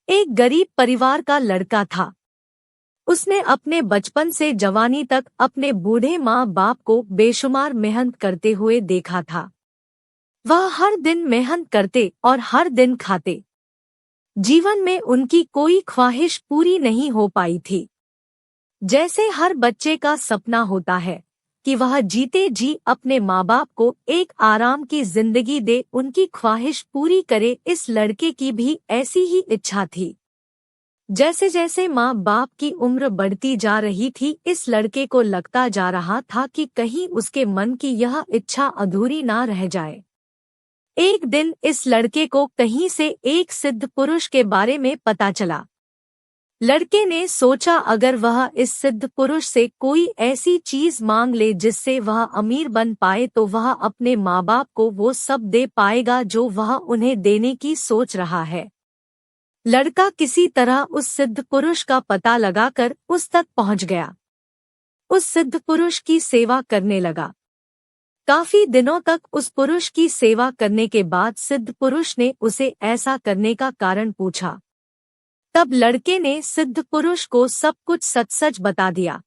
एक गरीब परिवार का लड़का था। उसने अपने बचपन से जवानी तक अपने बूढ़े माँ बाप को बेशुमार मेहनत करते हुए देखा था। वह हर दिन मेहनत करते और हर दिन खाते। जीवन में उनकी कोई ख्वाहिश पूरी नहीं हो पाई थी। जैसे हर बच्चे का सपना होता है कि वह जीते जी अपने माँ बाप को एक आराम की जिंदगी दे, उनकी ख्वाहिश पूरी करे, इस लड़के की भी ऐसी ही इच्छा थी। जैसे जैसे माँ बाप की उम्र बढ़ती जा रही थी, इस लड़के को लगता जा रहा था कि कहीं उसके मन की यह इच्छा अधूरी ना रह जाए। एक दिन इस लड़के को कहीं से एक सिद्ध पुरुष के बारे में पता चला। लड़के ने सोचा अगर वह इस सिद्ध पुरुष से कोई ऐसी चीज मांग ले जिससे वह अमीर बन पाए तो वह अपने माँ बाप को वो सब दे पाएगा जो वह उन्हें देने की सोच रहा है। लड़का किसी तरह उस सिद्ध पुरुष का पता लगाकर उस तक पहुंच गया। उस सिद्ध पुरुष की सेवा करने लगा। काफी दिनों तक उस पुरुष की सेवा करने के बाद सिद्ध पुरुष ने उसे ऐसा करने का कारण पूछा। तब लड़के ने सिद्ध पुरुष को सब कुछ सच सच बता दिया।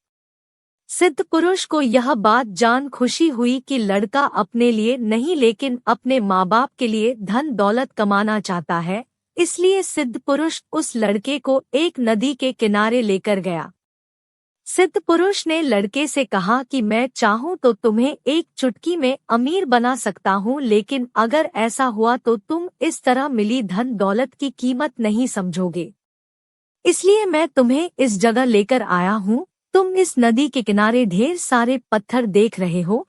सिद्ध पुरुष को यह बात जान खुशी हुई कि लड़का अपने लिए नहीं लेकिन अपने माँ बाप के लिए धन दौलत कमाना चाहता है। इसलिए सिद्ध पुरुष उस लड़के को एक नदी के किनारे लेकर गया। सिद्ध पुरुष ने लड़के से कहा कि मैं चाहूं तो तुम्हें एक चुटकी में अमीर बना सकता हूं, लेकिन अगर ऐसा हुआ तो तुम इस तरह मिली धन दौलत की कीमत नहीं समझोगे। इसलिए मैं तुम्हें इस जगह लेकर आया हूं। तुम इस नदी के किनारे ढेर सारे पत्थर देख रहे हो।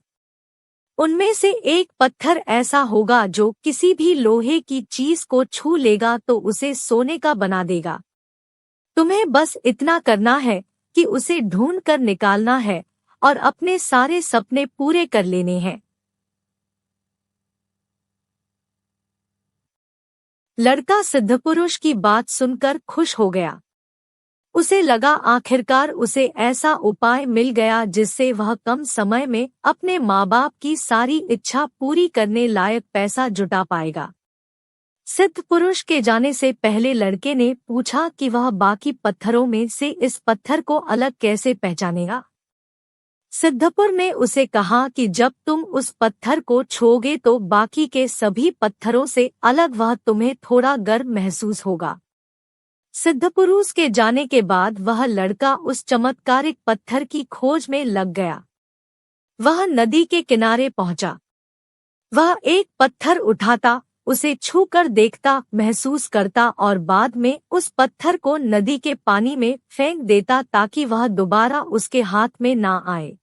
उनमें से एक पत्थर ऐसा होगा जो किसी भी लोहे की चीज को छू लेगा तो उसे सोने का बना देगा। तुम्हें बस इतना करना है कि उसे ढूंढ कर निकालना है और अपने सारे सपने पूरे कर लेने हैं। लड़का सिद्धपुरुष की बात सुनकर खुश हो गया। उसे लगा आखिरकार उसे ऐसा उपाय मिल गया जिससे वह कम समय में अपने माँ बाप की सारी इच्छा पूरी करने लायक पैसा जुटा पाएगा। सिद्ध पुरुष के जाने से पहले लड़के ने पूछा कि वह बाकी पत्थरों में से इस पत्थर को अलग कैसे पहचानेगा। सिद्धपुर ने उसे कहा कि जब तुम उस पत्थर को छूओगे तो बाकी के सभी पत्थरों से अलग वह तुम्हें थोड़ा गर्म महसूस होगा। सिद्धपुरुष के जाने के बाद वह लड़का उस चमत्कारिक पत्थर की खोज में लग गया। वह नदी के किनारे पहुंचा। वह एक पत्थर उठाता, उसे छूकर देखता, महसूस करता और बाद में उस पत्थर को नदी के पानी में फेंक देता ताकि वह दोबारा उसके हाथ में ना आए।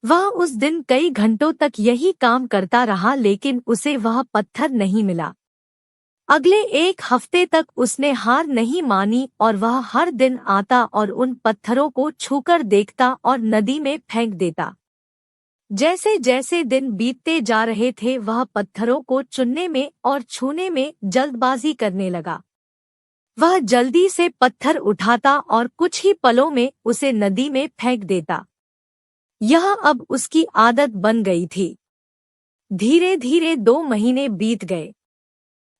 वह उस दिन कई घंटों तक यही काम करता रहा लेकिन उसे वह पत्थर नहीं मिला। अगले एक हफ्ते तक उसने हार नहीं मानी और वह हर दिन आता और उन पत्थरों को छूकर देखता और नदी में फेंक देता। जैसे जैसे दिन बीतते जा रहे थे वह पत्थरों को चुनने में और छूने में जल्दबाजी करने लगा। वह जल्दी से पत्थर उठाता और कुछ ही पलों में उसे नदी में फेंक देता। यह अब उसकी आदत बन गई थी। धीरे धीरे 2 महीने बीत गए।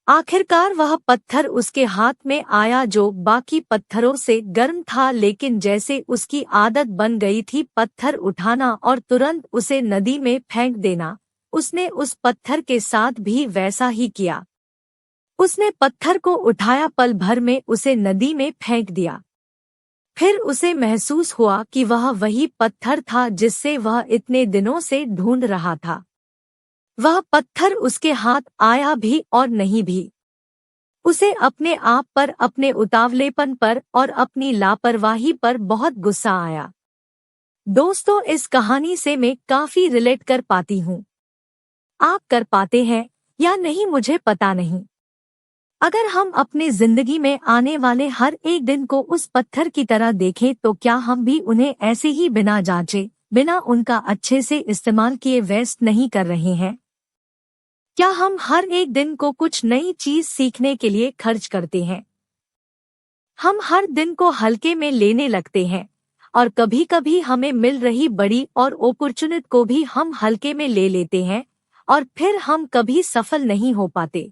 आखिरकार वह पत्थर उसके हाथ में आया जो बाकी पत्थरों से गर्म था, लेकिन जैसे उसकी आदत बन गई थी पत्थर उठाना और तुरंत उसे नदी में फेंक देना, उसने उस पत्थर के साथ भी वैसा ही किया। उसने पत्थर को उठाया, पल भर में उसे नदी में फेंक दिया। फिर उसे महसूस हुआ कि वह वही पत्थर था जिससे वह इतने दिनों से ढूंढ रहा था। वह पत्थर उसके हाथ आया भी और नहीं भी। उसे अपने आप पर, अपने उतावलेपन पर और अपनी लापरवाही पर बहुत गुस्सा आया। दोस्तों, इस कहानी से मैं काफी रिलेट कर पाती हूँ। आप कर पाते हैं या नहीं मुझे पता नहीं। अगर हम अपनी जिंदगी में आने वाले हर एक दिन को उस पत्थर की तरह देखें तो क्या हम भी उन्हें ऐसे ही बिना जांचे, बिना उनका अच्छे से इस्तेमाल किए वेस्ट नहीं कर रहे हैं? क्या हम हर एक दिन को कुछ नई चीज सीखने के लिए खर्च करते हैं? हम हर दिन को हल्के में लेने लगते हैं और कभी कभी हमें मिल रही बड़ी और अपॉर्चुनिटी को भी हम हल्के में ले लेते हैं और फिर हम कभी सफल नहीं हो पाते।